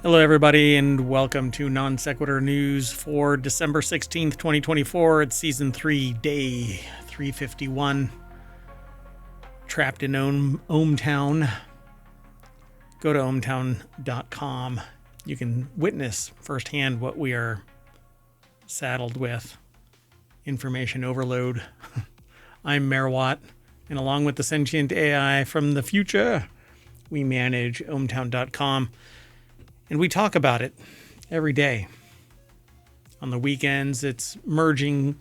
Hello, everybody, and welcome to Non Sequitur News for December 16th, 2024. It's Season 3, Day 351. Trapped in ohmTown. Go to ohmTown.com. You can witness firsthand what we are saddled with. Information overload. I'm Merwatt, and along with the sentient AI from the future, we manage ohmTown.com. And we talk about it every day. On the weekends, it's merging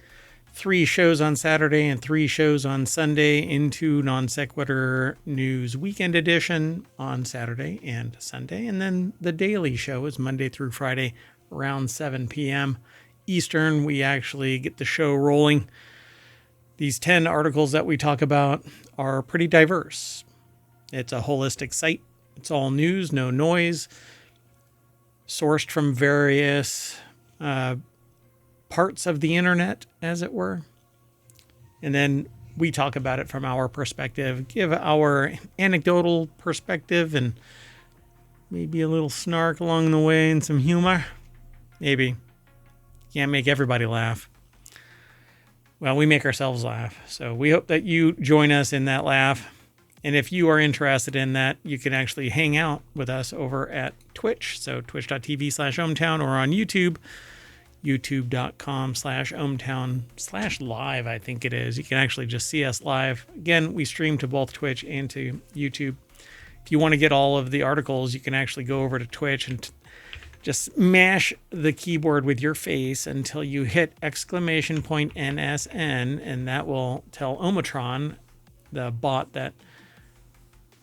3 shows on Saturday and 3 shows on Sunday into Non Sequitur News Weekend Edition on Saturday and Sunday. And then the daily show is Monday through Friday around 7 p.m. Eastern. We actually get the show rolling. These 10 articles that we talk about are pretty diverse. It's a holistic site. It's all news, no noise. Sourced from various parts of the internet, as it were. And then we talk about it from our perspective, give our anecdotal perspective, and maybe a little snark along the way and some humor. Maybe. Can't make everybody laugh. Well, we make ourselves laugh. So we hope that you join us in that laugh. And if you are interested in that, you can actually hang out with us over at Twitch. So twitch.tv/ohmtown or on YouTube, youtube.com/ohmtown/live, I think it is. You can actually just see us live. Again, we stream to both Twitch and to YouTube. If you want to get all of the articles, you can actually go over to Twitch and just mash the keyboard with your face until you hit !NSN, and that will tell Omatron, the bot that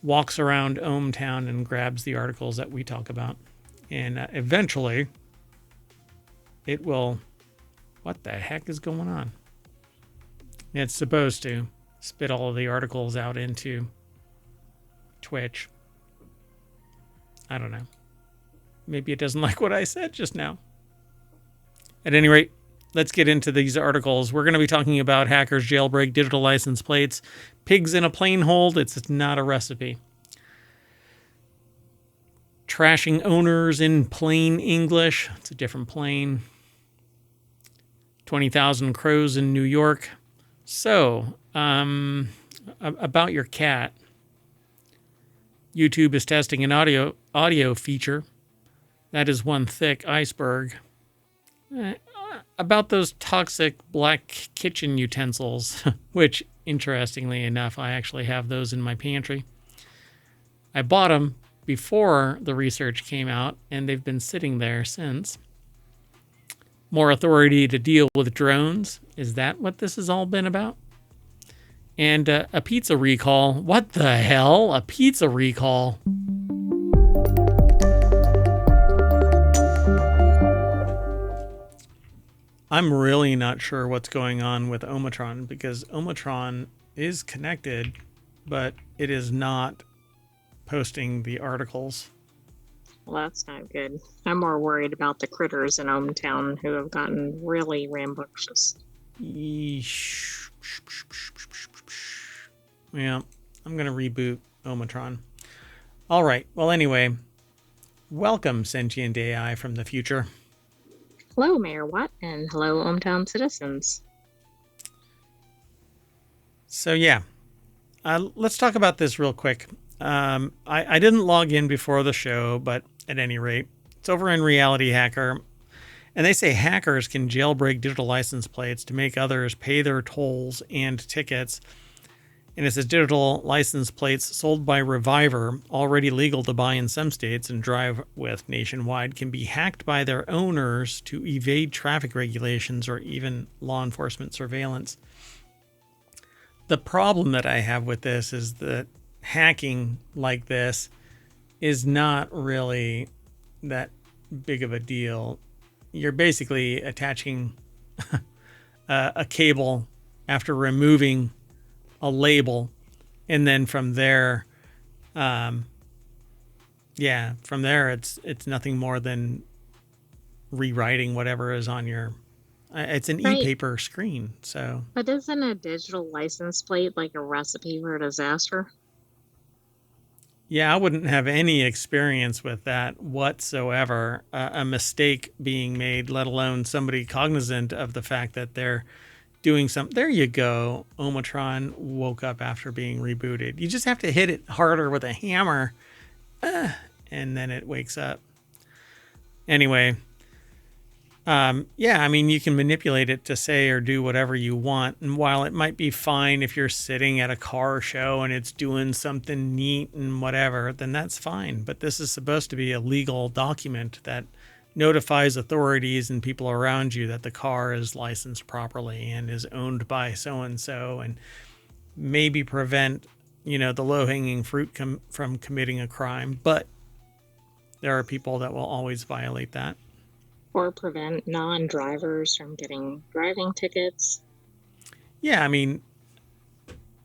walks around ohmTown and grabs the articles that we talk about. And eventually, it will... What the heck is going on? It's supposed to spit all of the articles out into Twitch. I don't know. Maybe it doesn't like what I said just now. At any rate, let's get into these articles. We're going to be talking about hackers jailbreak digital license plates, pigs in a plane hold. It's not a recipe. Trashing owners in plain English. It's a different plane. 20,000 crows in New York. So, about your cat. YouTube is testing an audio feature. That is one thick iceberg. About those toxic black kitchen utensils, which, interestingly enough, I actually have those in my pantry. I bought them before the research came out, and they've been sitting there since. More authority to deal with drones. Is that what this has all been about? And a pizza recall. What the hell? A pizza recall? I'm really not sure what's going on with Omatron, because Omatron is connected, but it is not posting the articles. Well, that's not good. I'm more worried about the critters in ohmTown who have gotten really rambunctious. Yeah, I'm going to reboot Omatron. All right. Well, anyway, welcome, sentient AI from the future. Hello, Mayor Watt, and hello, ohmTown citizens. So, yeah, let's talk about this real quick. I didn't log in before the show, but at any rate, it's over in RealityHacker. And they say hackers can jailbreak digital license plates to make others pay their tolls and tickets. And it says digital license plates sold by Reviver, already legal to buy in some states and drive with nationwide, can be hacked by their owners to evade traffic regulations or even law enforcement surveillance. The problem that I have with this is that hacking like this is not really that big of a deal. You're basically attaching a cable after removing a label, and then from there, from there it's nothing more than rewriting whatever is on your. It's an e-paper screen, so. But isn't a digital license plate like a recipe for a disaster? Yeah, I wouldn't have any experience with that whatsoever. A mistake being made, let alone somebody cognizant of the fact that they're doing something. There you go. Omatron woke up after being rebooted. You just have to hit it harder with a hammer, and then it wakes up. Anyway, yeah, I mean, you can manipulate it to say or do whatever you want. And while it might be fine if you're sitting at a car show and it's doing something neat and whatever, then that's fine. But this is supposed to be a legal document that notifies authorities and people around you that the car is licensed properly and is owned by so-and-so, and maybe prevent, the low-hanging fruit from committing a crime. But there are people that will always violate that. Or prevent non-drivers from getting driving tickets. Yeah, I mean,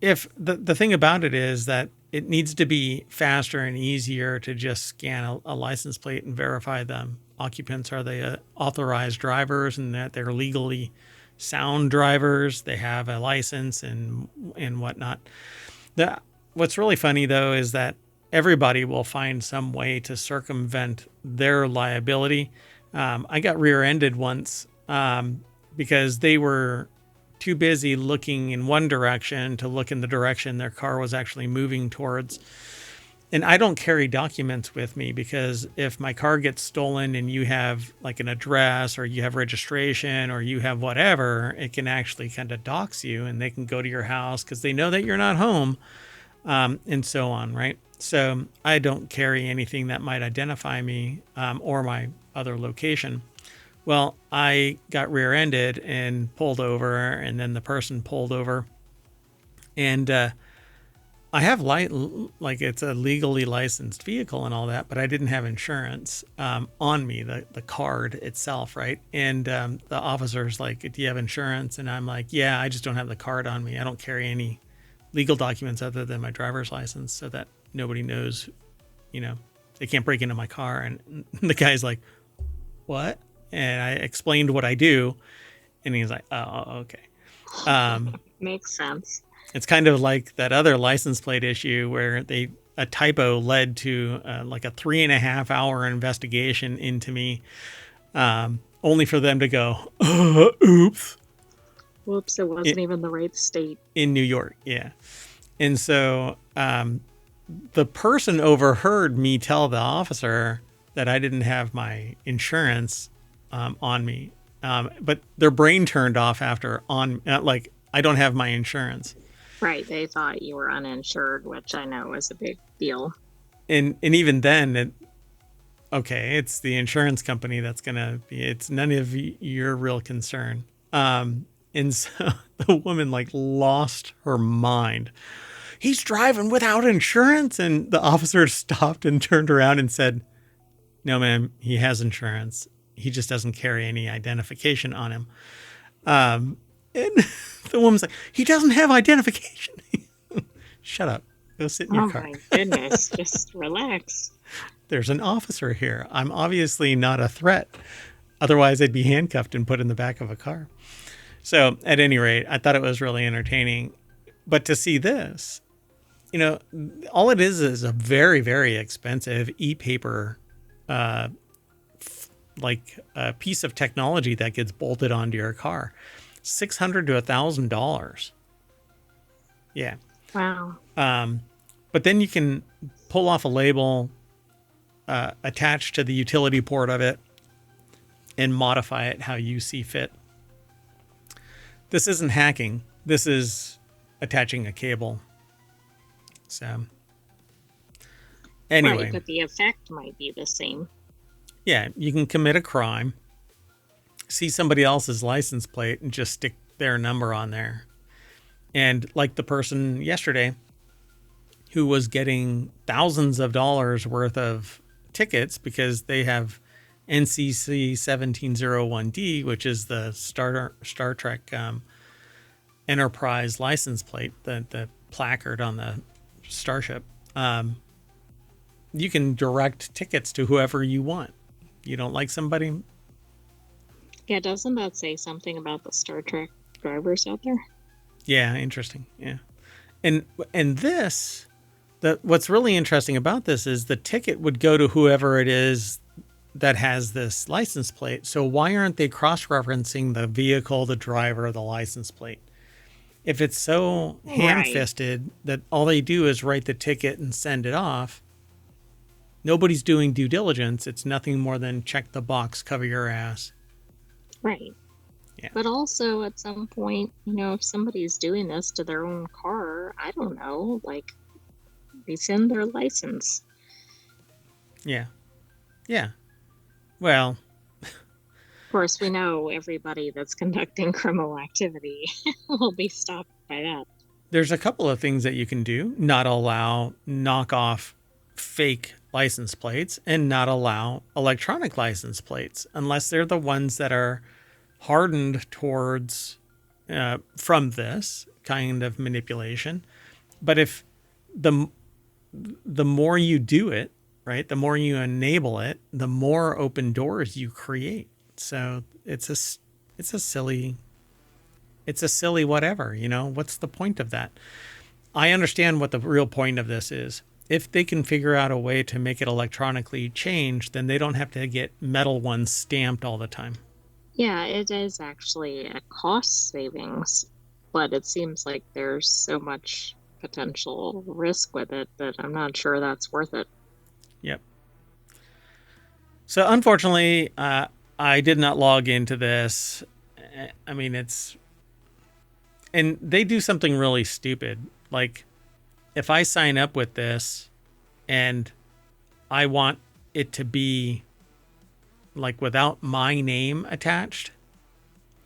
if the thing about it is that it needs to be faster and easier to just scan a license plate and verify the occupants are they authorized drivers and that they're legally sound drivers. They have a license and whatnot. What's really funny though is that everybody will find some way to circumvent their liability. I got rear-ended once because they were too busy looking in one direction to look in the direction their car was actually moving towards. And I don't carry documents with me because if my car gets stolen and you have like an address or you have registration or you have whatever, it can actually kind of dox you and they can go to your house because they know that you're not home, and so on, right? So I don't carry anything that might identify me or my other location. Well, I got rear-ended and pulled over, and then the person pulled over. And I have like it's a legally licensed vehicle and all that, but I didn't have insurance on me, the card itself, right? And the officer's like, "Do you have insurance?" And I'm like, "Yeah, I just don't have the card on me. I don't carry any legal documents other than my driver's license so that nobody knows, they can't break into my car." And the guy's like, "What?" And I explained what I do, and he's like, "Oh, okay." Makes sense. It's kind of like that other license plate issue where a typo led to like a 3.5 hour investigation into me, only for them to go, "Oops." Whoops, it wasn't even the right state. In New York, yeah. And so the person overheard me tell the officer that I didn't have my insurance on me. But their brain turned off after like, I don't have my insurance. Right. They thought you were uninsured, which I know is a big deal. And even then, it's the insurance company that's going to be, it's none of your real concern. And so the woman like lost her mind. "He's driving without insurance." And the officer stopped and turned around and said, "No, ma'am, he has insurance. He just doesn't carry any identification on him." And the woman's like, "He doesn't have identification." Shut up. Go sit in your car. Oh my goodness. Just relax. There's an officer here. I'm obviously not a threat. Otherwise, I'd be handcuffed and put in the back of a car. So at any rate, I thought it was really entertaining. But to see this, all it is a very, very expensive e-paper, like a piece of technology that gets bolted onto your car. $600 to $1,000. Yeah. Wow. But then you can pull off a label, attach to the utility port of it, and modify it how you see fit. This isn't hacking. This is attaching a cable. So anyway. Right, but the effect might be the same. Yeah, you can commit a crime, see somebody else's license plate, and just stick their number on there. And like the person yesterday who was getting thousands of dollars worth of tickets because they have NCC 1701D, which is the Star Trek Enterprise license plate, the placard on the starship. You can direct tickets to whoever you want. You don't like somebody? Yeah, doesn't that say something about the Star Trek drivers out there? Yeah, interesting. Yeah. And this What's really interesting about this is the ticket would go to whoever it is that has this license plate. So why aren't they cross-referencing the vehicle, the driver, the license plate? If it's so ham-fisted that all they do is write the ticket and send it off, nobody's doing due diligence. It's nothing more than check the box, cover your ass. Right. Yeah. But also at some point, if somebody's doing this to their own car, I don't know, like, rescind their license. Yeah. Yeah. Well, of course, we know everybody that's conducting criminal activity will be stopped by that. There's a couple of things that you can do. Not allow knockoff fake license plates and not allow electronic license plates unless they're the ones that are hardened towards from this kind of manipulation. But if the more you do it, right, the more you enable it, the more open doors you create. So it's a silly whatever, what's the point of that? I understand what the real point of this is. If they can figure out a way to make it electronically changed, then they don't have to get metal ones stamped all the time. Yeah, it is actually a cost savings, but it seems like there's so much potential risk with it that I'm not sure that's worth it. Yep. So unfortunately, I did not log into this. I mean, and they do something really stupid. Like, if I sign up with this and I want it to be like without my name attached,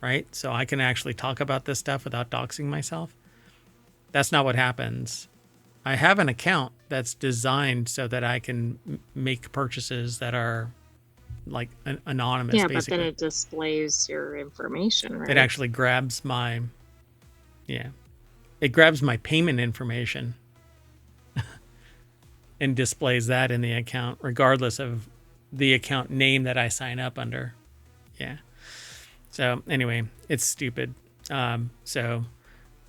right? So I can actually talk about this stuff without doxing myself. That's not what happens. I have an account that's designed so that I can make purchases that are like anonymous. Yeah, basically. But then it displays your information, right? It actually grabs it grabs my payment information and displays that in the account, regardless of the account name that I sign up under. Yeah. So anyway, it's stupid. So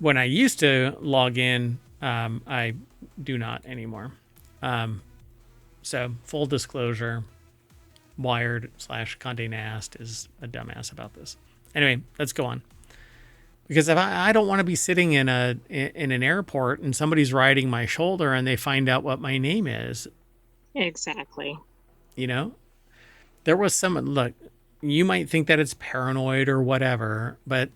when I used to log in, I do not anymore. So full disclosure, Wired/Condé Nast is a dumbass about this. Anyway, let's go on. Because if I don't want to be sitting in an airport and somebody's riding my shoulder and they find out what my name is. Exactly. There was look, you might think that it's paranoid or whatever, but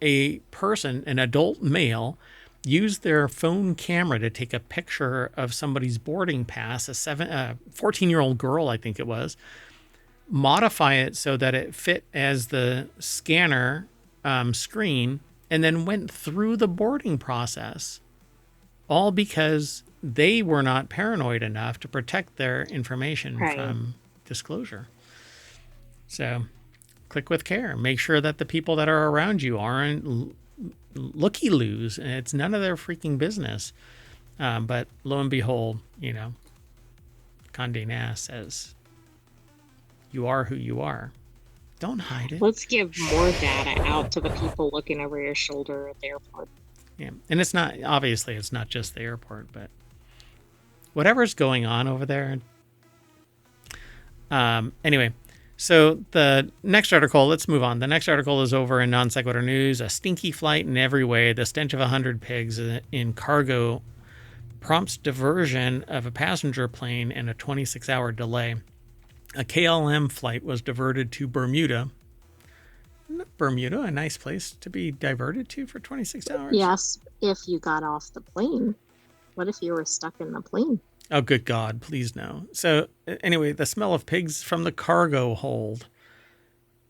a person, an adult male, used their phone camera to take a picture of somebody's boarding pass, a 14-year-old girl, I think it was, modify it so that it fit as the scanner screen, and then went through the boarding process, all because they were not paranoid enough to protect their information from disclosure. So click with care. Make sure that the people that are around you aren't looky-loos. It's none of their freaking business. But lo and behold, Condé Nast says, you are who you are. Don't hide it. Let's give more data out to the people looking over your shoulder at the airport. Yeah. And it's not just the airport, but whatever's going on over there. Anyway, so the next article, let's move on. The next article is over in Non Sequitur News. A stinky flight in every way. The stench of 100 pigs in cargo prompts diversion of a passenger plane and a 26-hour delay. A KLM flight was diverted to Bermuda. Isn't Bermuda a nice place to be diverted to for 26 hours? Yes, if you got off the plane. What if you were stuck in the plane? Oh, good God, please no. So anyway, the smell of pigs from the cargo hold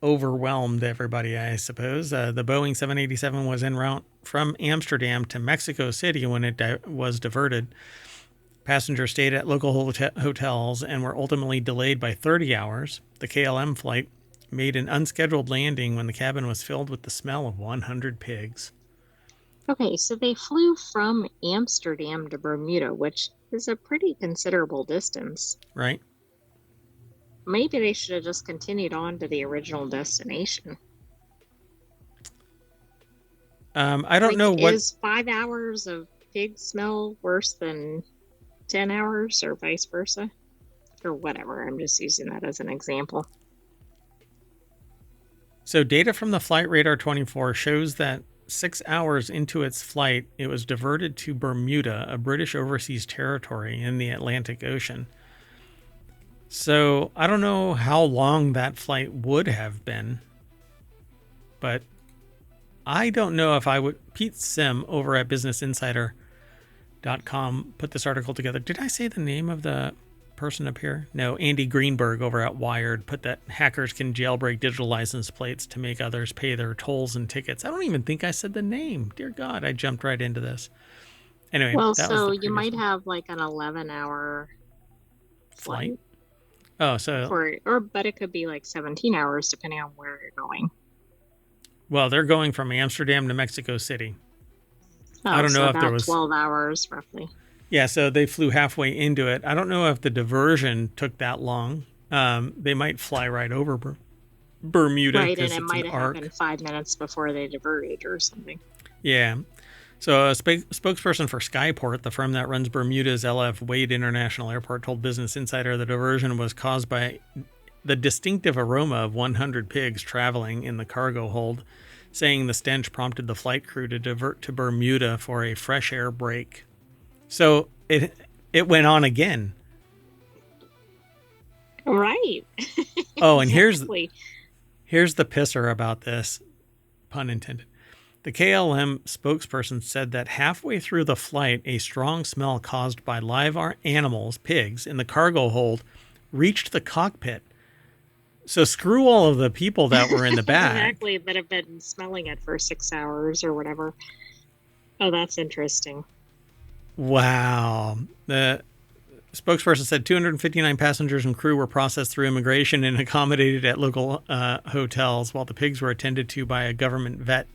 overwhelmed everybody, I suppose. The Boeing 787 was en route from Amsterdam to Mexico City when it was diverted. Passengers stayed at local hotels and were ultimately delayed by 30 hours. The KLM flight made an unscheduled landing when the cabin was filled with the smell of 100 pigs. Okay, so they flew from Amsterdam to Bermuda, which is a pretty considerable distance. Right. Maybe they should have just continued on to the original destination. I don't know what... Is 5 hours of pig smell worse than 10 hours or vice versa or whatever. I'm just using that as an example. So data from the Flight Radar 24 shows that 6 hours into its flight, it was diverted to Bermuda, a British overseas territory in the Atlantic Ocean. So I don't know how long that flight would have been, but I don't know if I would. Pete Sim over at businessinsider.com put this article together. Did I say the name of the person up here? No, Andy Greenberg over at Wired put that hackers can jailbreak digital license plates to make others pay their tolls and tickets. I don't even think I said the name. Dear God, I jumped right into this. Anyway, Well, that was so the you might one. have like an 11-hour flight. Oh, so but it could be like 17 hours depending on where you're going. Well, they're going from Amsterdam to Mexico City. Oh, I don't know if about there was 12 hours roughly. Yeah, so they flew halfway into it. I don't know if the diversion took that long. They might fly right over Bermuda, right, and it's it might an have arc. happened 5 minutes before they diverted or something. Yeah. So a spokesperson for Skyport, the firm that runs Bermuda's LF Wade International Airport, told Business Insider the diversion was caused by the distinctive aroma of 100 pigs traveling in the cargo hold, saying the stench prompted the flight crew to divert to Bermuda for a fresh air break. So it went on again. Right. Oh, and exactly. here's the pisser about this, pun intended. The KLM spokesperson said that halfway through the flight, a strong smell caused by live animals, pigs, in the cargo hold reached the cockpit. So screw all of the people that were in the back. Exactly, that have been smelling it for 6 hours or whatever. Oh, that's interesting. Wow. The spokesperson said 259 passengers and crew were processed through immigration and accommodated at local hotels, while the pigs were attended to by a government vet.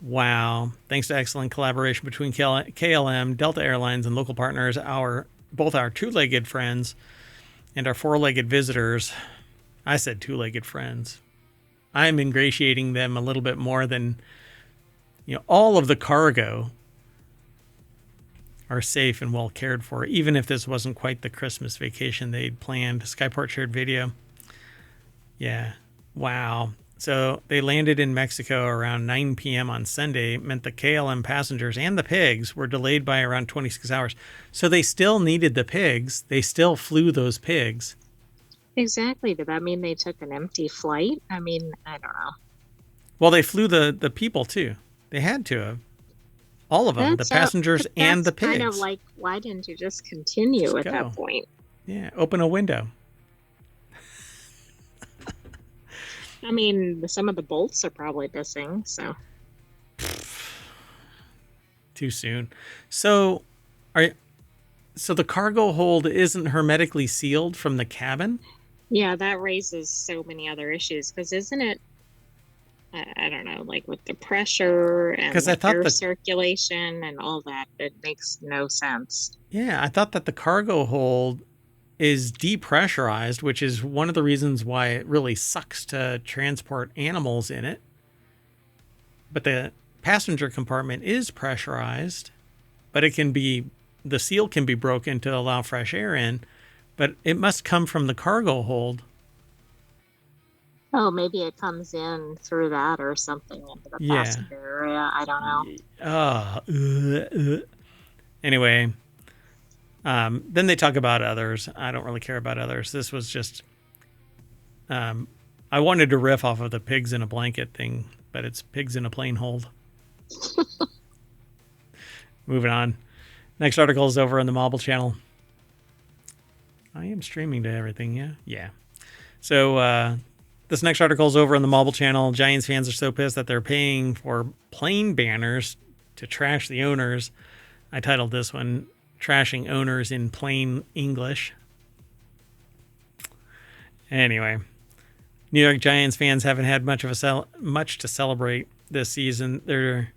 Wow. Thanks to excellent collaboration between KLM, Delta Airlines, and local partners, both our two-legged friends and our four-legged visitors. I said two-legged friends. I'm ingratiating them a little bit more than, all of the cargo are safe and well cared for, even if this wasn't quite the Christmas vacation they'd planned. Skyport shared video. Yeah. Wow. So they landed in Mexico around 9 p.m. on Sunday, meant the KLM passengers and the pigs were delayed by around 26 hours. So they still needed the pigs. They still flew those pigs. Exactly. Did that mean they took an empty flight? I mean, I don't know. Well, they flew the people too. They had to have. All of them, the passengers and the pigs. Kind of like, why didn't you just continue at that point? Yeah, open a window. I mean, some of the bolts are probably missing, so. Too soon. So the cargo hold isn't hermetically sealed from the cabin? Yeah, that raises so many other issues, because isn't it, I don't know, like with the pressure and the air circulation and all that, it makes no sense. Yeah, I thought that the cargo hold is depressurized, which is one of the reasons why it really sucks to transport animals in it. But the passenger compartment is pressurized, but the seal can be broken to allow fresh air in, but it must come from the cargo hold. Oh, maybe it comes in through that or something into the passenger area. I don't know. Anyway, then they talk about others. I don't really care about others. This was just, I wanted to riff off of the pigs in a blanket thing, but it's pigs in a plane hold. Moving on. Next article is over on the Mobile channel. I am streaming to everything, yeah? Yeah. So, this next article is over on the Mobile channel. Giants fans are so pissed that they're paying for plane banners to trash the owners. I titled this one, Trashing Owners in Plain English. Anyway, New York Giants fans haven't had much to celebrate this season. Their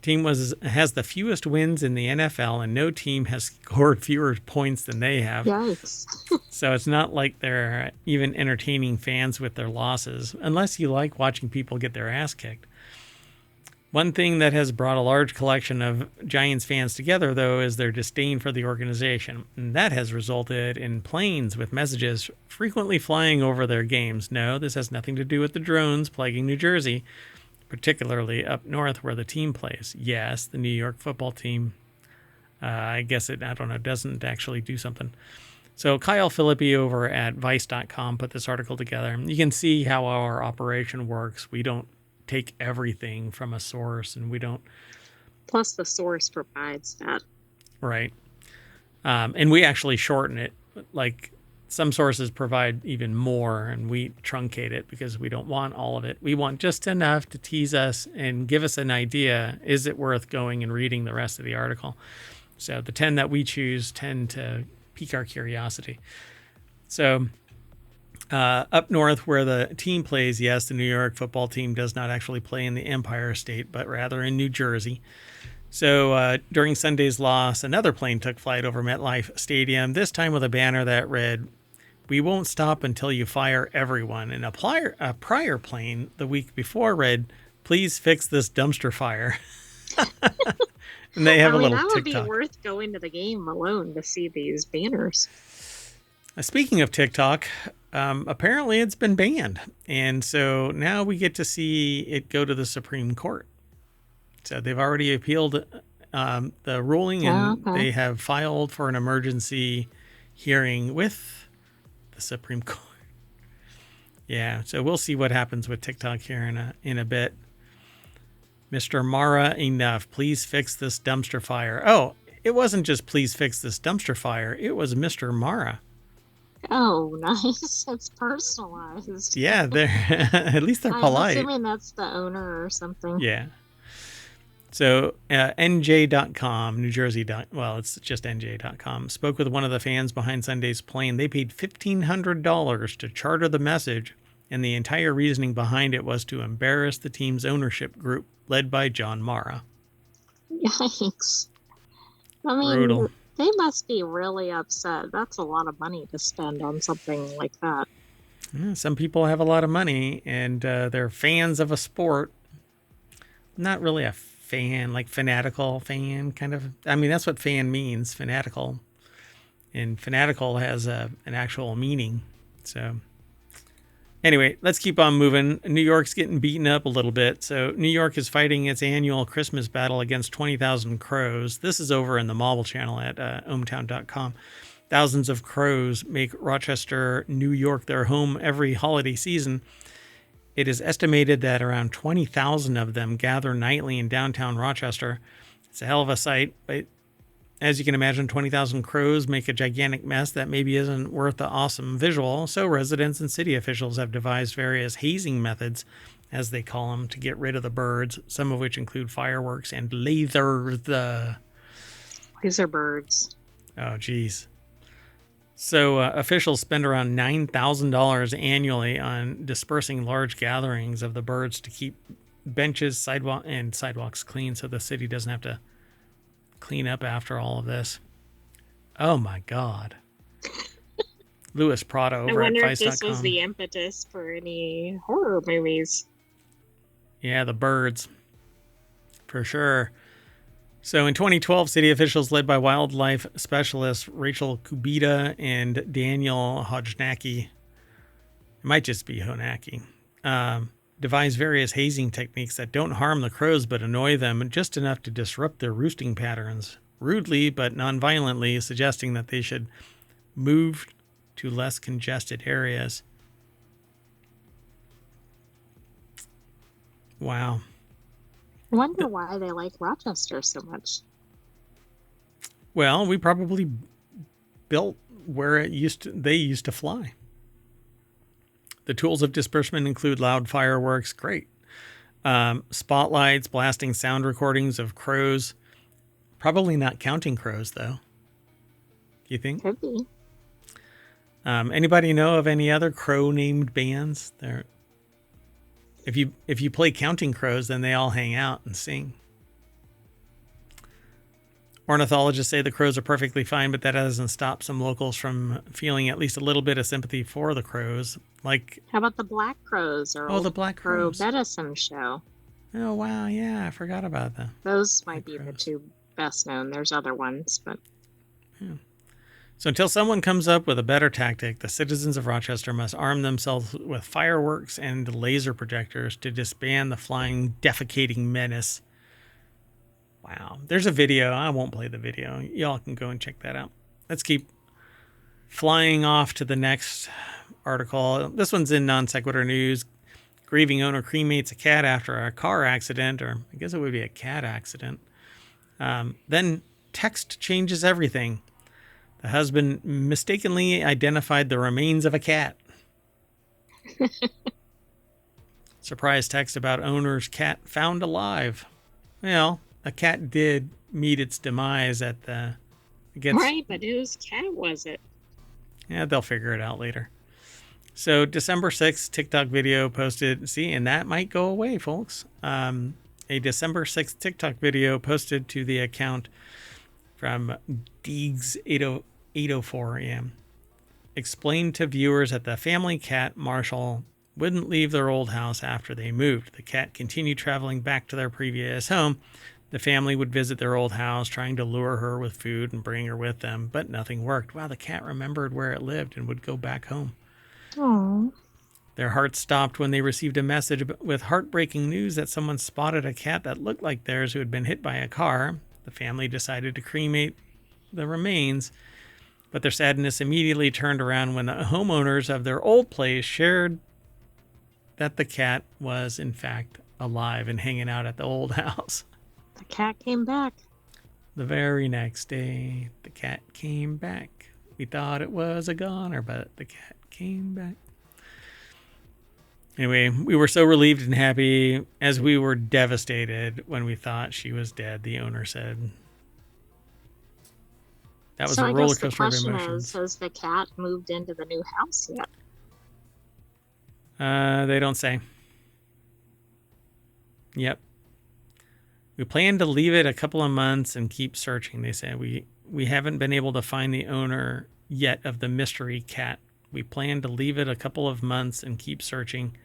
team has the fewest wins in the NFL, and no team has scored fewer points than they have. Yikes. So it's not like they're even entertaining fans with their losses, unless you like watching people get their ass kicked. One thing that has brought a large collection of Giants fans together, though, is their disdain for the organization. And that has resulted in planes with messages frequently flying over their games. No, this has nothing to do with the drones plaguing New Jersey, particularly up north where the team plays. Yes, the New York football team, I guess it, I don't know, doesn't actually do something. So Kyle Philippi over at Vice.com put this article together. You can see how our operation works. We don't take everything from a source, and we don't. Plus, the source provides that. Right. And we actually shorten it. Like some sources provide even more, and we truncate it because we don't want all of it. We want just enough to tease us and give us an idea. Is it worth going and reading the rest of the article? So the 10 that we choose tend to pique our curiosity. So up north where the team plays, yes, the New York football team does not actually play in the Empire State, but rather in New Jersey. So during Sunday's loss, another plane took flight over MetLife Stadium, this time with a banner that read, "We won't stop until you fire everyone." And a prior plane the week before read, "Please fix this dumpster fire." And they have a little TikTok. That would be worth going to the game alone to see these banners. Speaking of TikTok, apparently it's been banned. And so now we get to see it go to the Supreme Court. So they've already appealed the ruling, and they have filed for an emergency hearing with the Supreme Court. Yeah, so we'll see what happens with TikTok here in a bit. Mr. Mara, enough. Please fix this dumpster fire. Oh, it wasn't just please fix this dumpster fire. It was Mr. Mara. Oh, nice. It's personalized. Yeah, they're at least they're polite. I'm assuming that's the owner or something. Yeah. So NJ.com, New Jersey. Well, it's just NJ.com. Spoke with one of the fans behind Sunday's plane. They paid $1,500 to charter the message, and the entire reasoning behind it was to embarrass the team's ownership group, led by John Mara. Yikes. I mean, brutal. They must be really upset. That's a lot of money to spend on something like that. Yeah, some people have a lot of money, and they're fans of a sport. Not really a fan, like fanatical fan, kind of. I mean, that's what fan means, fanatical. And fanatical has an actual meaning. So anyway, let's keep on moving. New York's getting beaten up a little bit. So New York is fighting its annual Christmas battle against 20,000 crows. This is over in the Marble Channel at ohmtown.com. Thousands of crows make Rochester, New York their home every holiday season. It is estimated that around 20,000 of them gather nightly in downtown Rochester. It's a hell of a sight, but as you can imagine, 20,000 crows make a gigantic mess that maybe isn't worth the awesome visual, so residents and city officials have devised various hazing methods, as they call them, to get rid of the birds, some of which include fireworks and laser birds. Oh, geez. So officials spend around $9,000 annually on dispersing large gatherings of the birds to keep benches, sidewalks clean so the city doesn't have to clean up after all of this. Oh my God. Louis Prado over at Vice.com. I wonder if this was the impetus for any horror movies. Yeah, the birds. For sure. So in 2012, city officials led by wildlife specialists Rachel Kubita and Daniel Hodgenacki, it might just be Honacki, devised various hazing techniques that don't harm the crows but annoy them just enough to disrupt their roosting patterns, rudely but non-violently, suggesting that they should move to less congested areas. Wow. I wonder why they like Rochester so much. Well, we probably built where they used to fly. The tools of disbursement include loud fireworks, great. Spotlights, blasting sound recordings of crows. Probably not counting crows, though. Do you think? Could be. Anybody know of any other crow-named bands? If you play Counting Crows, then they all hang out and sing. Ornithologists say the crows are perfectly fine, but that doesn't stop some locals from feeling at least a little bit of sympathy for the crows. Like, how about the black crows or the black crows medicine show? Oh, wow. Yeah, I forgot about that. Those might be the two best known. There's other ones, but... Yeah. So until someone comes up with a better tactic, the citizens of Rochester must arm themselves with fireworks and laser projectors to disband the flying, defecating menace. Wow. There's a video. I won't play the video. Y'all can go and check that out. Let's keep flying off to the next article. This one's in Non Sequitur News. Grieving owner cremates a cat after a car accident, or I guess it would be a cat accident. Then text changes everything. The husband mistakenly identified the remains of a cat. Surprise text about owner's cat found alive. Well, a cat did meet its demise at the... Right, but whose cat was it? Yeah, they'll figure it out later. So December 6th, TikTok video posted. See, and that might go away, folks. A December 6th TikTok video posted to the account from Deegs 804 AM explained to viewers that the family cat, Marshall, wouldn't leave their old house after they moved. The cat continued traveling back to their previous home. The family would visit their old house, trying to lure her with food and bring her with them, but nothing worked. Wow, the cat remembered where it lived and would go back home. Aww. Their hearts stopped when they received a message with heartbreaking news that someone spotted a cat that looked like theirs who had been hit by a car. The family decided to cremate the remains, but their sadness immediately turned around when the homeowners of their old place shared that the cat was, in fact, alive and hanging out at the old house. The cat came back. The very next day, the cat came back. We thought it was a goner, but the cat came back. Anyway, we were so relieved and happy as we were devastated when we thought she was dead, the owner said. That was a roller coaster of emotions. Has the cat moved into the new house yet? They don't say. Yep. We plan to leave it a couple of months and keep searching, they say. We haven't been able to find the owner yet of the mystery cat. We plan to leave it a couple of months and keep searching.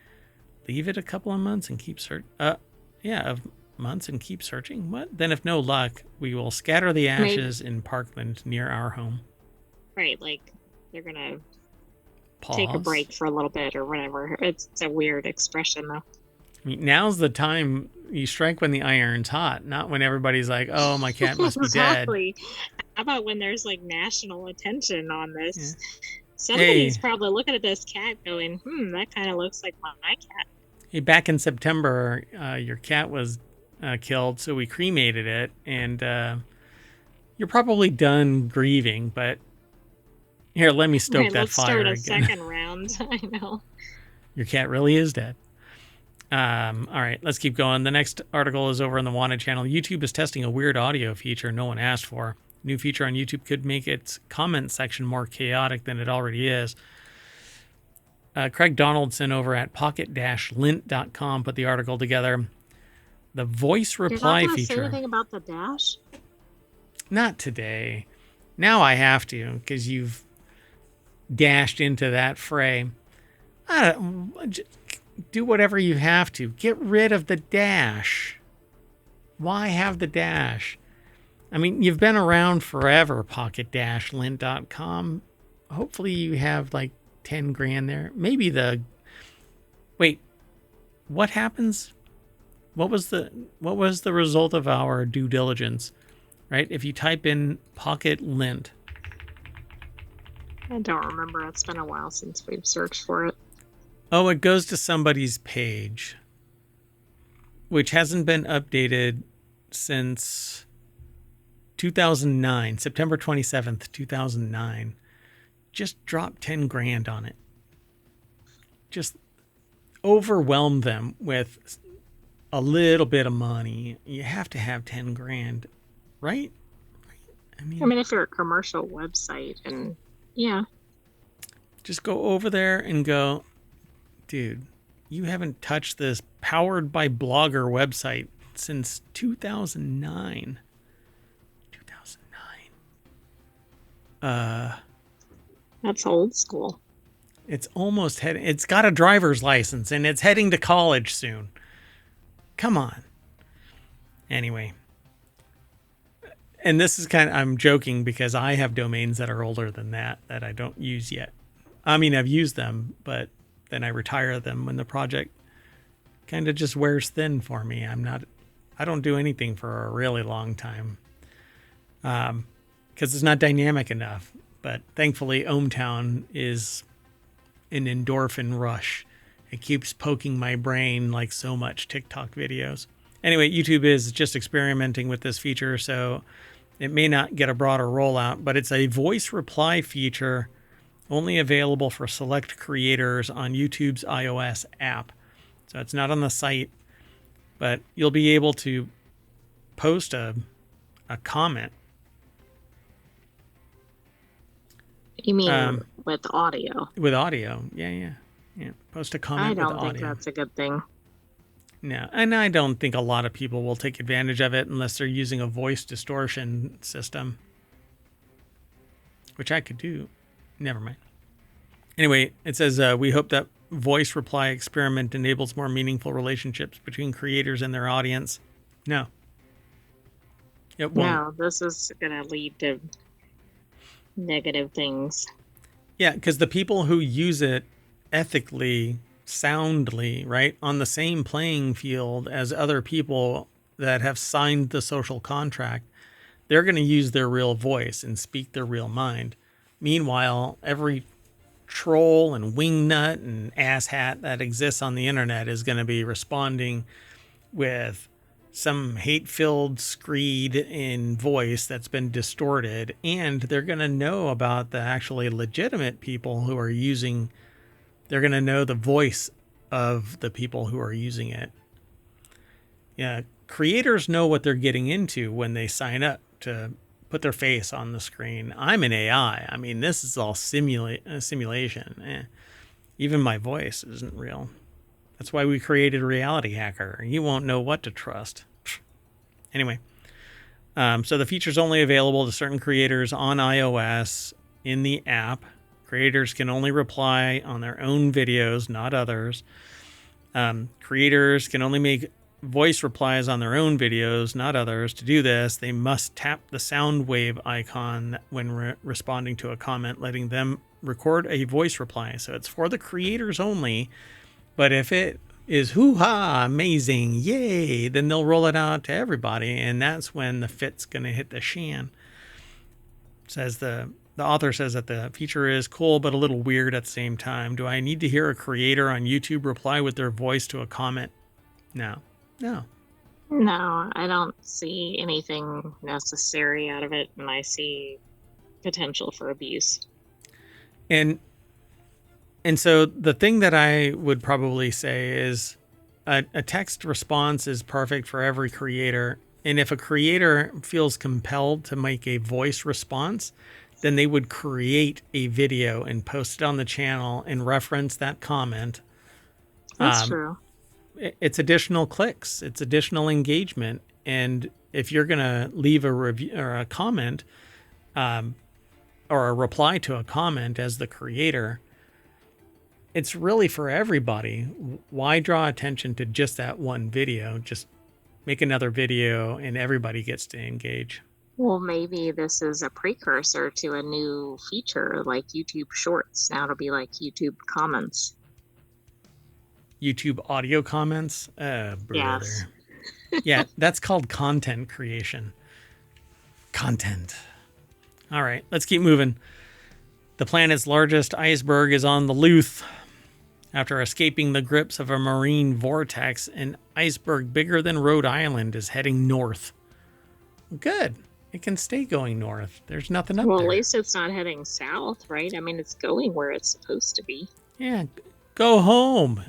Leave it a couple of months and keep searching? Of months and keep searching? What? Then if no luck, we will scatter the ashes in Parkland near our home. Right, like they're going to take a break for a little bit or whatever. It's a weird expression, though. I mean, now's the time you strike when the iron's hot, not when everybody's like, oh, my cat must be dead. Exactly. How about when there's like national attention on this? Yeah. Somebody's probably looking at this cat going, that kind of looks like my cat. Hey, back in September, your cat was killed, so we cremated it, and you're probably done grieving, but here, let me stoke that fire again. Let's start a second round. I know. Your cat really is dead. All right, let's keep going. The next article is over on the Wanted channel. YouTube is testing a weird audio feature no one asked for. New feature on YouTube could make its comment section more chaotic than it already is. Craig Donaldson over at pocket-lint.com put the article together. The voice reply feature. Say anything about the dash? Not today. Now I have to, because you've dashed into that fray. Do whatever you have to. Get rid of the dash. Why have the dash? I mean, you've been around forever, pocket-lint.com. Hopefully you have like 10 grand there. Maybe wait, what happens? What was the result of our due diligence, right? If you type in pocket-lint. I don't remember. It's been a while since we've searched for it. Oh, it goes to somebody's page, which hasn't been updated since 2009, September 27th, 2009. Just drop 10 grand on it. Just overwhelm them with a little bit of money. You have to have 10 grand, right? I mean, if you're a commercial website and yeah. Just go over there and go, dude, you haven't touched this powered by Blogger website since 2009. 2009. That's old school. It's almost it's got a driver's license and it's heading to college soon. Come on. Anyway. And this is I'm joking because I have domains that are older than that I don't use yet. I mean, I've used them, but then I retire them when the project kind of just wears thin for me. I don't do anything for a really long time. Because it's not dynamic enough. But thankfully, ohmTown is an endorphin rush. It keeps poking my brain like so much TikTok videos. Anyway, YouTube is just experimenting with this feature, so it may not get a broader rollout, but it's a voice reply feature only available for select creators on YouTube's iOS app. So it's not on the site, but you'll be able to post a comment. You mean with audio? With audio, yeah. Post a comment with audio. I don't think that's a good thing. No, and I don't think a lot of people will take advantage of it unless they're using a voice distortion system, which I could do. Never mind. Anyway, it says, we hope that voice reply experiment enables more meaningful relationships between creators and their audience. No. It won't. No, this is going to lead to negative things. Yeah, because the people who use it ethically, soundly, right, on the same playing field as other people that have signed the social contract, they're going to use their real voice and speak their real mind. Meanwhile, every troll and wingnut and asshat that exists on the internet is going to be responding with some hate-filled screed in voice that's been distorted, and they're going to know about the actually legitimate people who are using. They're going to know the voice of the people who are using it. Yeah, creators know what they're getting into when they sign up to put their face on the screen. I'm an AI. I mean, this is all simulation. Even my voice isn't real. That's why we created RealityHacker. You won't know what to trust. Anyway, so the feature's only available to certain creators on iOS in the app. Creators can only reply on their own videos, not others. Creators can only make voice replies on their own videos, not others. To do this, they must tap the sound wave icon when responding to a comment, letting them record a voice reply. So it's for the creators only. But if it is hoo-ha, amazing, yay, then they'll roll it out to everybody. And that's when the fit's going to hit the shan. Says the author says that the feature is cool, but a little weird at the same time. Do I need to hear a creator on YouTube reply with their voice to a comment? No, I don't see anything necessary out of it, and I see potential for abuse. And so the thing that I would probably say is a text response is perfect for every creator. And if a creator feels compelled to make a voice response, then they would create a video and post it on the channel and reference that comment. That's true. It's additional clicks. It's additional engagement. And if you're going to leave a review or a comment or a reply to a comment as the creator, it's really for everybody. Why draw attention to just that one video? Just make another video and everybody gets to engage. Well, maybe this is a precursor to a new feature like YouTube Shorts. Now it'll be like YouTube Comments. YouTube audio comments? Brother. Yes. Yeah, that's called content creation. Content. All right, let's keep moving. The planet's largest iceberg is on the loose. After escaping the grips of a marine vortex, an iceberg bigger than Rhode Island is heading north. Good. It can stay going north. There's nothing up there. Well, at least it's not heading south, right? I mean, it's going where it's supposed to be. Yeah, go home.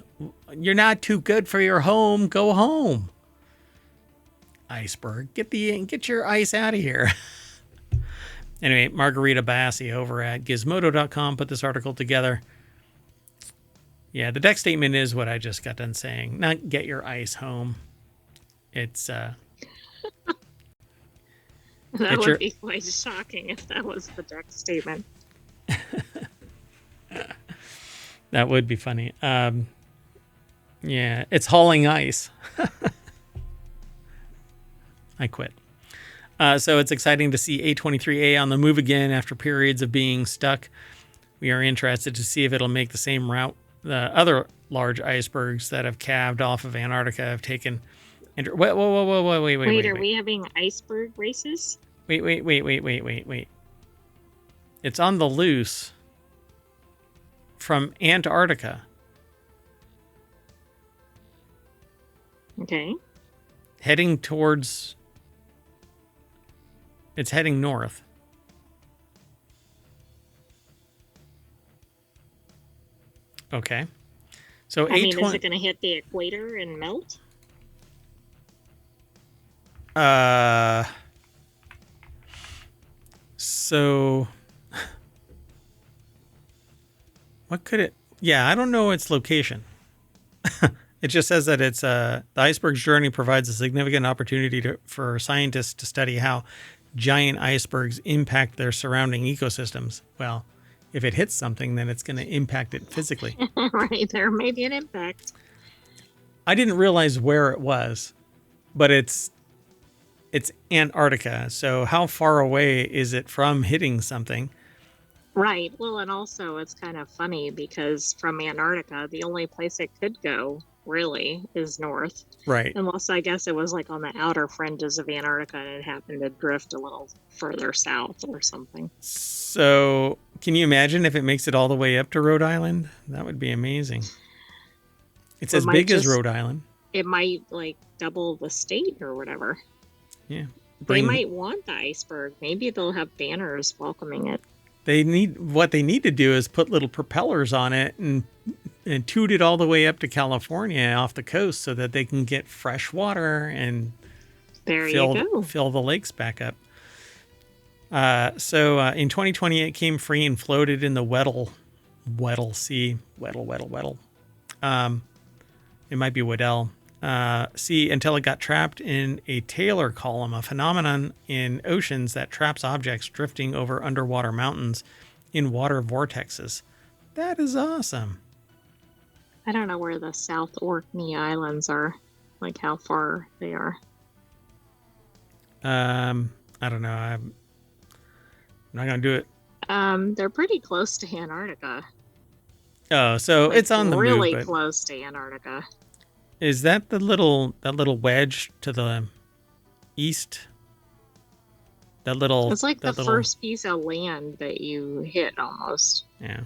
You're not too good for your home. Go home. Iceberg, get your ice out of here. Anyway, Margarita Bassi over at Gizmodo.com put this article together. Yeah, the deck statement is what I just got done saying. Not get your ice home. It's that would be quite shocking if that was the deck statement. That would be funny. Yeah, it's hauling ice. I quit. So it's exciting to see A23A on the move again after periods of being stuck. We are interested to see if it'll make the same route the other large icebergs that have calved off of Antarctica have taken. Wait. Wait, are we having iceberg races? Wait. It's on the loose from Antarctica. Okay. It's heading north. Okay. So is it going to hit the equator and melt? So what could it? Yeah, I don't know its location. It just says that it's the iceberg's journey provides a significant opportunity for scientists to study how giant icebergs impact their surrounding ecosystems. Well, if it hits something, then it's going to impact it physically. Right, there may be an impact. I didn't realize where it was, but it's Antarctica. So how far away is it from hitting something? Right. Well, and also it's kind of funny because from Antarctica, the only place it could go really is north. Right. Unless I guess it was like on the outer fringes of Antarctica and it happened to drift a little further south or something. So can you imagine if it makes it all the way up to Rhode Island? That would be amazing. It's as big as Rhode Island. It might like double the state or whatever. Yeah. They might want the iceberg. Maybe they'll have banners welcoming it. What they need to do is put little propellers on it and toot it all the way up to California off the coast so that they can get fresh water and fill the lakes back up. So in 2020, it came free and floated in the Weddell Sea. Weddell. It might be Weddell. Sea until it got trapped in a Taylor column, a phenomenon in oceans that traps objects drifting over underwater mountains in water vortexes. That is awesome. I don't know where the South Orkney Islands are, like how far they are. I don't know. I'm not going to do it. They're pretty close to Antarctica. Oh, so it's on the really move, close to Antarctica. Is that the little wedge to the east? It's like the first piece of land that you hit almost. Yeah.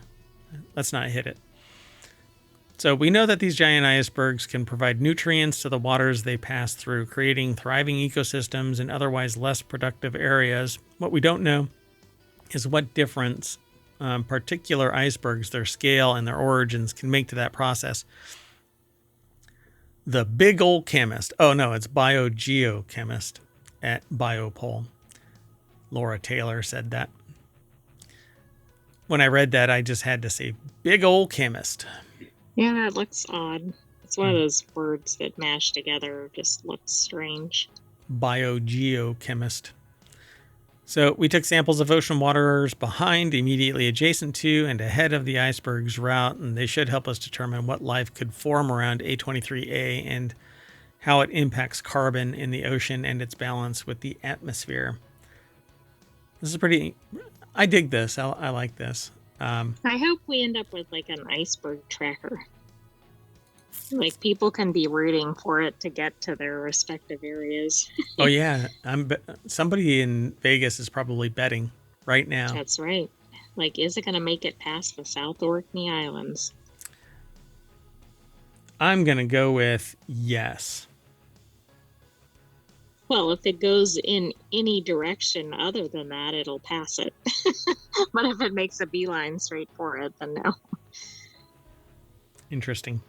Let's not hit it. So we know that these giant icebergs can provide nutrients to the waters they pass through, creating thriving ecosystems in otherwise less productive areas. What we don't know is what difference particular icebergs, their scale, and their origins can make to that process. The big old chemist. Oh, no, it's biogeochemist at Biopole. Laura Taylor said that. When I read that, I just had to say, big old chemist. Yeah, it looks odd. It's one of those words that mash together just looks strange. Biogeochemist. So we took samples of ocean waters behind, immediately adjacent to, and ahead of the iceberg's route, and they should help us determine what life could form around A23A and how it impacts carbon in the ocean and its balance with the atmosphere. This is pretty... I dig this. I like this. I hope we end up with like an iceberg tracker. Like people can be rooting for it to get to their respective areas. Oh yeah, somebody in Vegas is probably betting right now. That's right. Like, is it going to make it past the South Orkney Islands? I'm going to go with yes. Well, if it goes in any direction other than that, it'll pass it. But if it makes a beeline straight for it, then no. Interesting.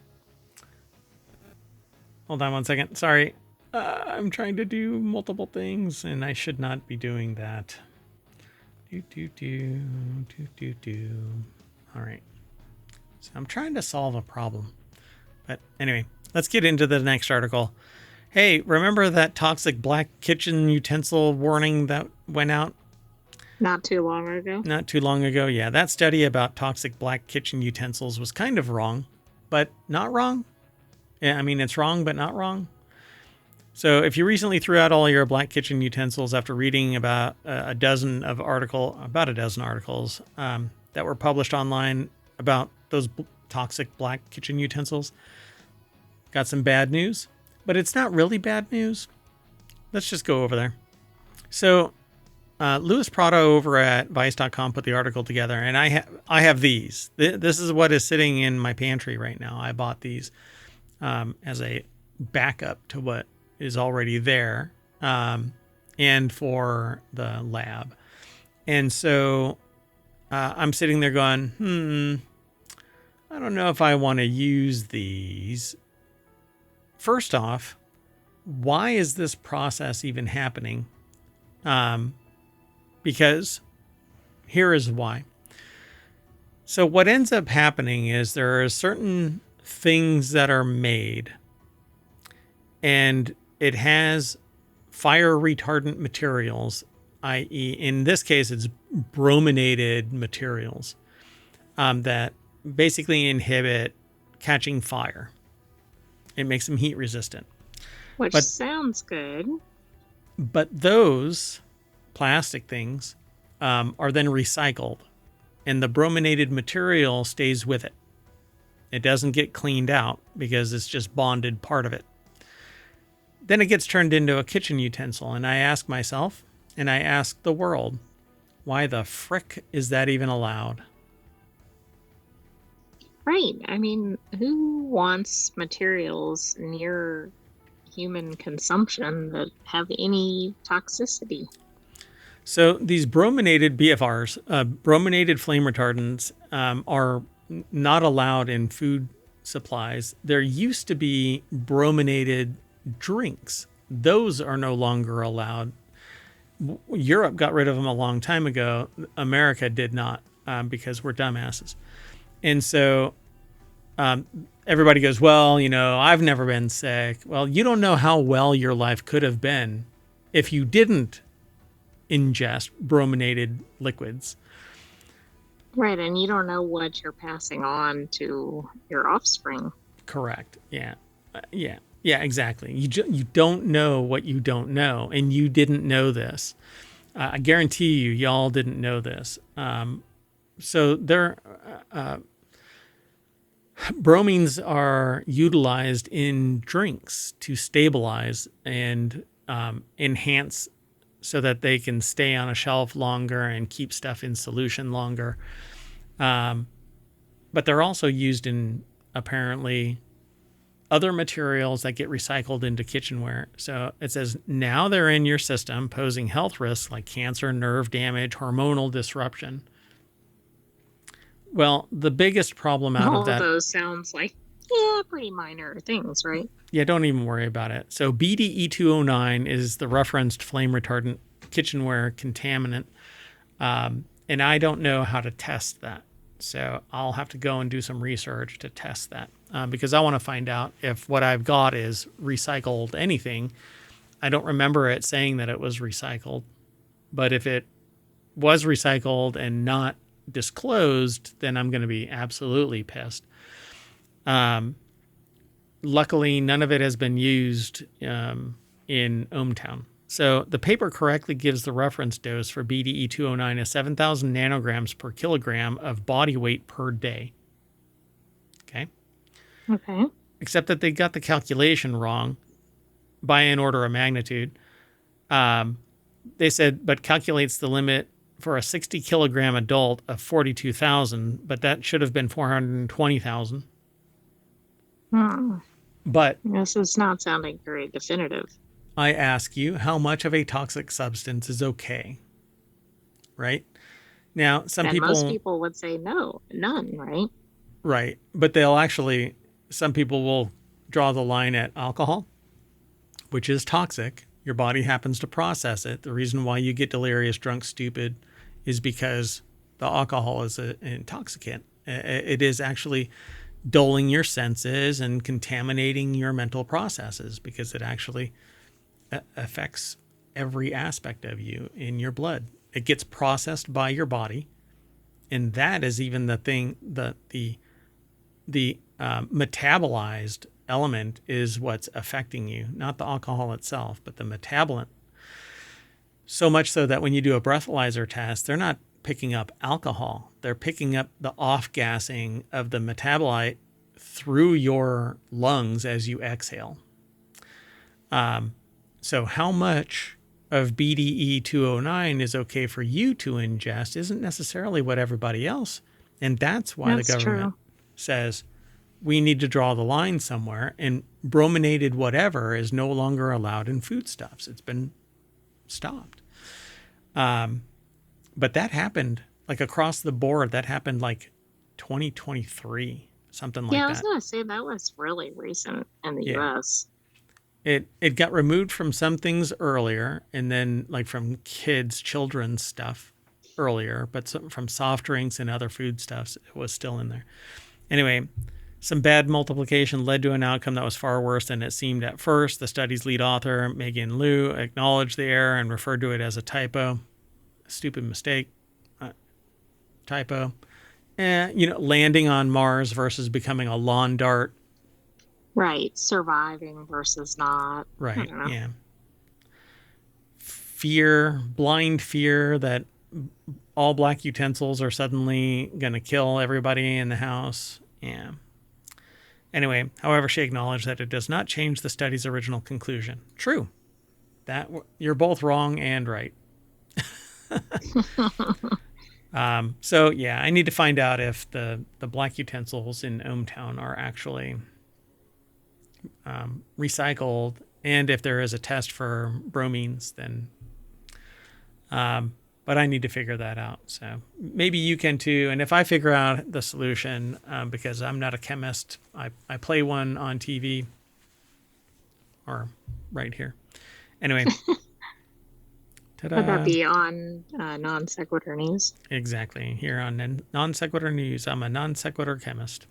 Hold on one second. Sorry. I'm trying to do multiple things, and I should not be doing that. All right. So I'm trying to solve a problem. But anyway, let's get into the next article. Hey, remember that toxic black kitchen utensil warning that went out? Not too long ago. Not too long ago, yeah. That study about toxic black kitchen utensils was kind of wrong, but not wrong. Yeah, I mean, it's wrong, but not wrong. So if you recently threw out all your black kitchen utensils after reading about a dozen articles that were published online about those toxic black kitchen utensils, got some bad news, but it's not really bad news. Let's just go over there. So Louis Prado over at Vice.com put the article together, and I have these. This is what is sitting in my pantry right now. I bought these as a backup to what is already there, and for the lab. And so I'm sitting there going, I don't know if I want to use these. First off, why is this process even happening? Because here is why. So what ends up happening is there are certain things that are made, and it has fire retardant materials, i.e., in this case, it's brominated materials that basically inhibit catching fire. It makes them heat resistant. Which sounds good. But those plastic things are then recycled, and the brominated material stays with it. It doesn't get cleaned out because it's just bonded part of it. Then it gets turned into a kitchen utensil, and I ask myself, and I ask the world, why the frick is that even allowed? Right. I mean, who wants materials near human consumption that have any toxicity? So these brominated BFRs, brominated flame retardants, are not allowed in food supplies. There used to be brominated drinks. Those are no longer allowed. Europe got rid of them a long time ago. America did not, because we're dumbasses. And so everybody goes, well, I've never been sick. Well, you don't know how well your life could have been if you didn't ingest brominated liquids. Right, and you don't know what you're passing on to your offspring. Correct. Yeah. Yeah, exactly. You don't know what you don't know, and you didn't know this. I guarantee you, y'all didn't know this. So bromines are utilized in drinks to stabilize and enhance so that they can stay on a shelf longer and keep stuff in solution longer. But they're also used in apparently other materials that get recycled into kitchenware. So it says now they're in your system, posing health risks like cancer, nerve damage, hormonal disruption. Well, the biggest problem out of that... All those sounds like, pretty minor things, right? Yeah, don't even worry about it. So BDE209 is the referenced flame retardant kitchenware contaminant. And I don't know how to test that. So I'll have to go and do some research to test that because I want to find out if what I've got is recycled anything. I don't remember it saying that it was recycled, but if it was recycled and not disclosed, then I'm going to be absolutely pissed. Luckily, none of it has been used in ohmTown. So the paper correctly gives the reference dose for BDE209 as 7,000 nanograms per kilogram of body weight per day. Okay. Except that they got the calculation wrong by an order of magnitude. They said, but calculates the limit for a 60 kilogram adult of 42,000, but that should have been 420,000. But this is not sounding very definitive. I ask you, how much of a toxic substance is okay? Right? Now, most people would say no, none, right? Right. But some people will draw the line at alcohol, which is toxic. Your body happens to process it. The reason why you get delirious, drunk, stupid is because the alcohol is an intoxicant. It is actually dulling your senses and contaminating your mental processes because it actually affects every aspect of you in your blood. It gets processed by your body, and that is even the thing that the metabolized element is what's affecting you, not the alcohol itself, but the metabolite. So much so that when you do a breathalyzer test, they're not picking up alcohol. They're picking up the off-gassing of the metabolite through your lungs as you exhale. So how much of BDE 209 is okay for you to ingest isn't necessarily what everybody else. And that's why the government says we need to draw the line somewhere, and brominated whatever is no longer allowed in foodstuffs. It's been stopped. But that happened like across the board. That happened like 2023, something like that. Yeah, I was going to say that was really recent in the U.S. It got removed from some things earlier, and then like from children's stuff earlier, but from soft drinks and other foodstuffs, it was still in there. Anyway, some bad multiplication led to an outcome that was far worse than it seemed at first. The study's lead author, Megan Liu, acknowledged the error and referred to it as a typo, a stupid mistake, typo. Landing on Mars versus becoming a lawn dart. Right, surviving versus not. Right, yeah. Blind fear that all black utensils are suddenly going to kill everybody in the house. Yeah. Anyway, however, she acknowledged that it does not change the study's original conclusion. True. That you're both wrong and right. So yeah, I need to find out if the black utensils in ohmTown are actually recycled, and if there is a test for bromines, then but I need to figure that out. So maybe you can too. And if I figure out the solution, because I'm not a chemist, I play one on TV or right here. Anyway. Ta-da. Would that be on Non Sequitur News? Exactly. Here on Non Sequitur News, I'm a non sequitur chemist.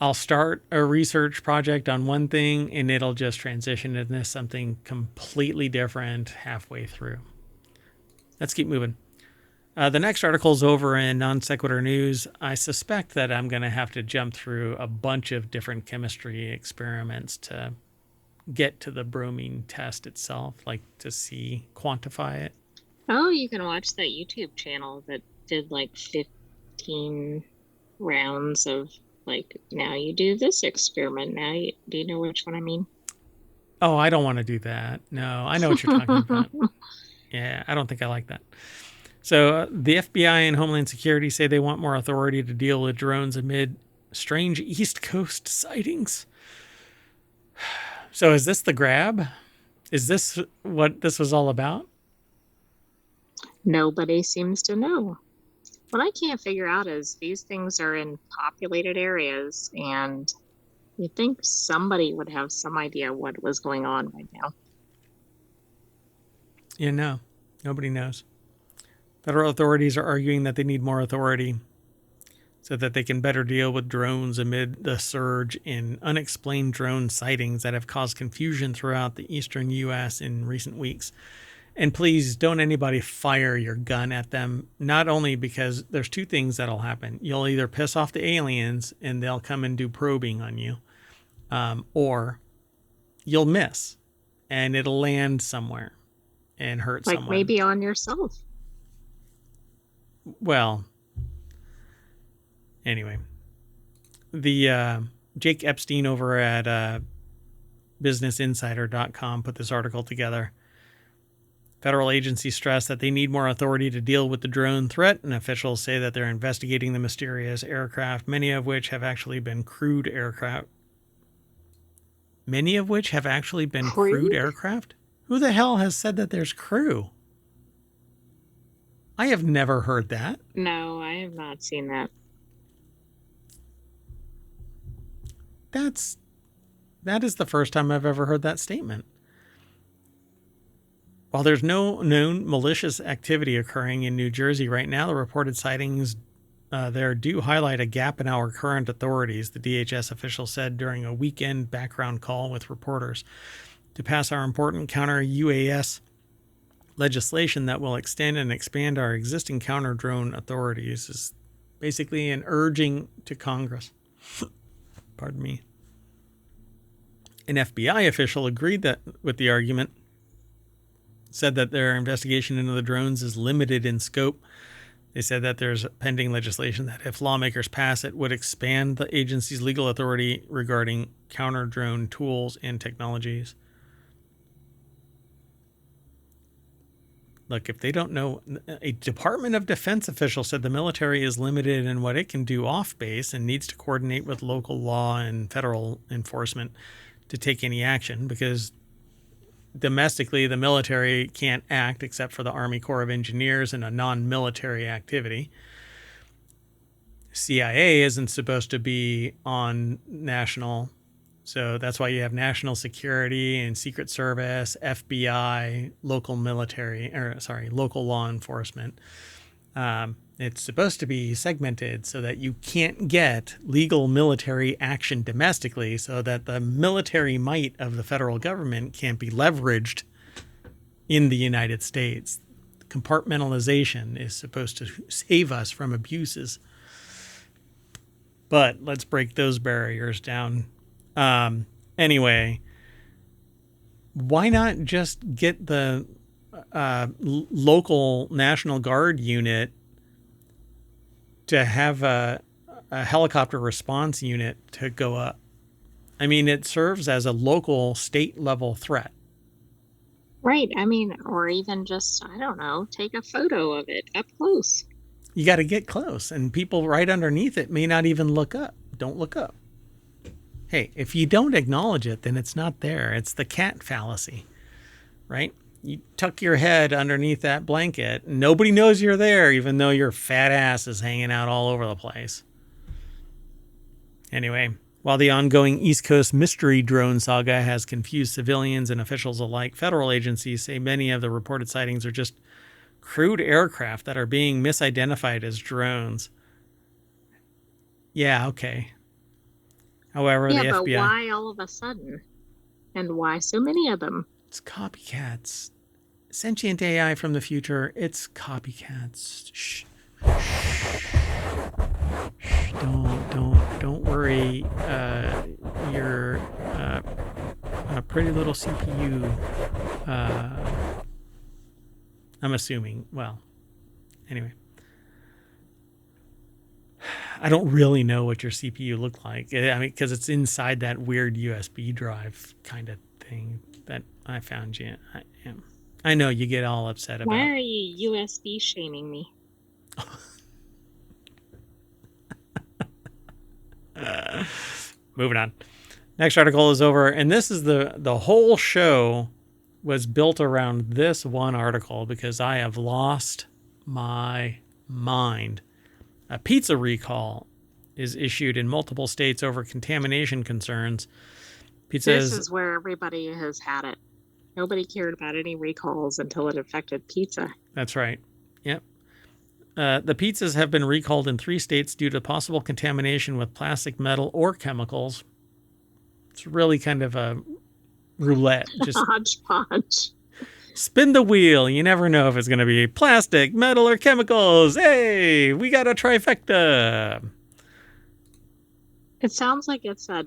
I'll start a research project on one thing, and it'll just transition into something completely different halfway through. Let's keep moving. The next article is over in Non Sequitur News. I suspect that I'm going to have to jump through a bunch of different chemistry experiments to get to the bromine test itself, like to quantify it. Oh, you can watch that YouTube channel that did like 15 rounds of like, now you do this experiment. Do you know which one I mean? Oh, I don't want to do that. No, I know what you're talking about. Yeah, I don't think I like that. So the FBI and Homeland Security say they want more authority to deal with drones amid strange East Coast sightings. So is this the grab? Is this what this was all about? Nobody seems to know. What I can't figure out is these things are in populated areas, and you'd think somebody would have some idea what was going on right now. Yeah, no, nobody knows. Federal authorities are arguing that they need more authority so that they can better deal with drones amid the surge in unexplained drone sightings that have caused confusion throughout the eastern U.S. in recent weeks. And please don't anybody fire your gun at them, not only because there's two things that'll happen. You'll either piss off the aliens and they'll come and do probing on you, or you'll miss and it'll land somewhere and hurt someone. Like maybe on yourself. Well, anyway, the Jake Epstein over at businessinsider.com put this article together. Federal agencies stress that they need more authority to deal with the drone threat, and officials say that they're investigating the mysterious aircraft, many of which have actually been crewed aircraft. Many of which have actually been crewed aircraft? Who the hell has said that there's crew? I have never heard that. No, I have not seen that. That is the first time I've ever heard that statement. While there's no known malicious activity occurring in New Jersey right now, the reported sightings there do highlight a gap in our current authorities, the DHS official said during a weekend background call with reporters. To pass our important counter-UAS legislation that will extend and expand our existing counter-drone authorities is basically an urging to Congress. Pardon me. An FBI official agreed with the argument, said that their investigation into the drones is limited in scope. They said that there's pending legislation that, if lawmakers pass it, would expand the agency's legal authority regarding counter-drone tools and technologies. Look, if they don't know, a Department of Defense official said the military is limited in what it can do off-base and needs to coordinate with local law and federal enforcement to take any action, because domestically the military can't act except for the Army Corps of Engineers in a non-military activity. CIA isn't supposed to be on national, so that's why you have national security and Secret Service, FBI, local law enforcement. It's supposed to be segmented so that you can't get legal military action domestically, so that the military might of the federal government can't be leveraged in the United States. Compartmentalization is supposed to save us from abuses. But let's break those barriers down. Anyway, why not just get the local National Guard unit to have a helicopter response unit to go up? I mean, it serves as a local state level threat. Right. I mean, or even just, I don't know, take a photo of it up close. You got to get close, and people right underneath it may not even look up. Don't look up. Hey, if you don't acknowledge it, then it's not there. It's the cat fallacy, right? You tuck your head underneath that blanket. Nobody knows you're there, even though your fat ass is hanging out all over the place. Anyway, while the ongoing East Coast mystery drone saga has confused civilians and officials alike, federal agencies say many of the reported sightings are just crewed aircraft that are being misidentified as drones. Yeah, okay. However, the FBI... but why all of a sudden? And why so many of them? It's copycats. Sentient AI from the future. It's copycats. Shh. Don't worry. Your pretty little CPU. I'm assuming. Well, anyway. I don't really know what your CPU looked like. I mean, because it's inside that weird USB drive kind of thing that I found you. I know you get all upset about. Why are you USB shaming me? Moving on. Next article is over, and this is the whole show was built around this one article because I have lost my mind. A pizza recall is issued in multiple states over contamination concerns. This is where everybody has had it. Nobody cared about any recalls until it affected pizza. That's right. Yep. The pizzas have been recalled in 3 states due to possible contamination with plastic, metal, or chemicals. It's really kind of a roulette. Just hodgepodge. Spin the wheel. You never know if it's going to be plastic, metal, or chemicals. Hey, we got a trifecta. It sounds like it's a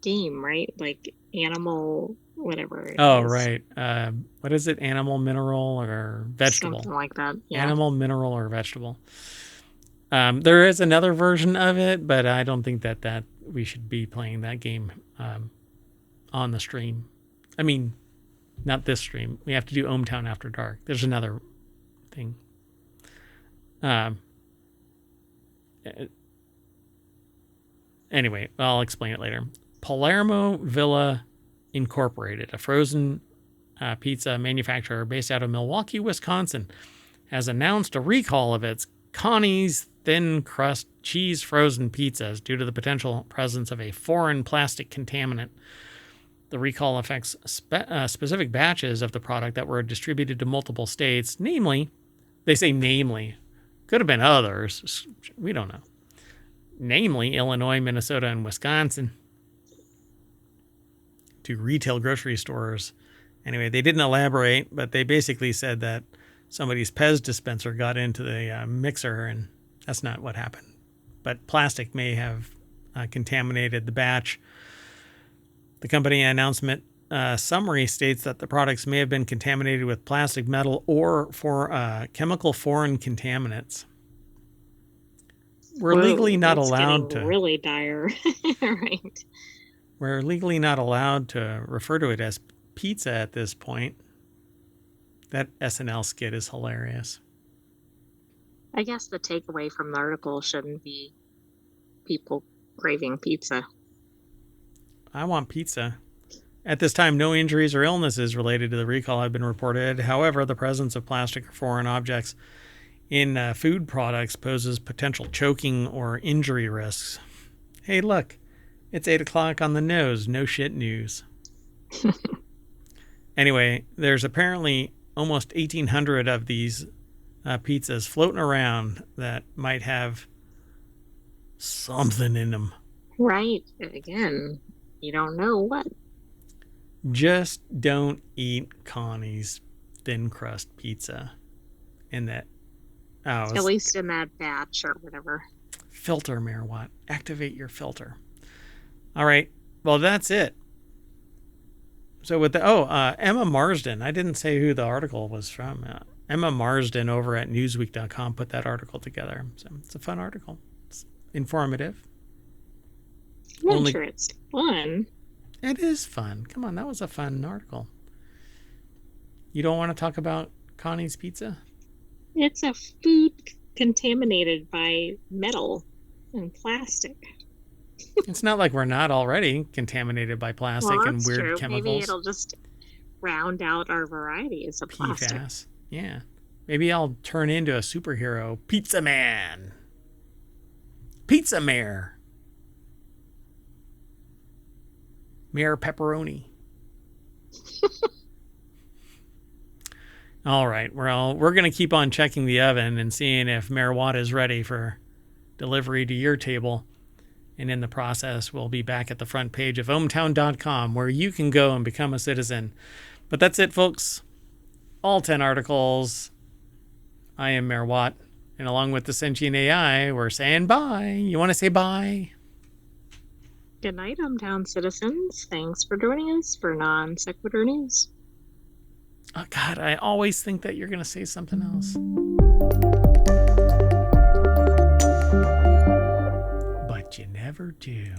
game, right? Like animal, whatever. Oh, right. What is it? Animal, mineral, or vegetable? Something like that. Yeah. Animal, mineral, or vegetable. There is another version of it, but I don't think that we should be playing that game on the stream. I mean, not this stream. We have to do ohmTown After Dark. There's another thing. Anyway, I'll explain it later. Palermo Villa Incorporated, a frozen pizza manufacturer based out of Milwaukee, Wisconsin, has announced a recall of its Connie's thin crust cheese frozen pizzas due to the potential presence of a foreign plastic contaminant. The recall affects specific batches of the product that were distributed to multiple states, namely, they say namely, could have been others, we don't know, namely Illinois, Minnesota, and Wisconsin, to retail grocery stores. Anyway, they didn't elaborate, but they basically said that somebody's Pez dispenser got into the mixer, and that's not what happened. But plastic may have contaminated the batch. The company announcement summary states that the products may have been contaminated with plastic, metal, or for chemical foreign contaminants. We're legally not allowed to. Really dire, right? We're legally not allowed to refer to it as pizza at this point. That SNL skit is hilarious. I guess the takeaway from the article shouldn't be people craving pizza. I want pizza. At this time, no injuries or illnesses related to the recall have been reported. However, the presence of plastic or foreign objects in food products poses potential choking or injury risks. Hey, look, it's 8 o'clock on the nose. No shit news. Anyway, there's apparently almost 1,800 of these pizzas floating around that might have something in them. Right. Again, you don't know what. Just don't eat Connie's thin crust pizza in that. At least in that batch or whatever. Filter, Marawatt. Activate your filter. All right. Well, that's it. So with the Emma Marsden. I didn't say who the article was from. Emma Marsden over at Newsweek.com put that article together. So it's a fun article. It's informative. I'm sure it's fun. It is fun. Come on, that was a fun article. You don't want to talk about Connie's pizza? It's a food contaminated by metal and plastic. It's not like we're not already contaminated by plastic and weird chemicals. Maybe it'll just round out our varieties of plastic. PFAS. Yeah. Maybe I'll turn into a superhero. Pizza Man. Pizza Mayor. Mayor Pepperoni. All right. We're going to keep on checking the oven and seeing if Mayor Watt is ready for delivery to your table. And in the process, we'll be back at the front page of ohmtown.com where you can go and become a citizen. But that's it, folks. All 10 articles. I am Mayor Watt. And along with the sentient AI, we're saying bye. You want to say bye? Good night, hometown citizens. Thanks for joining us for Non Sequitur News. Oh, God, I always think that you're going to say something else. But you never do.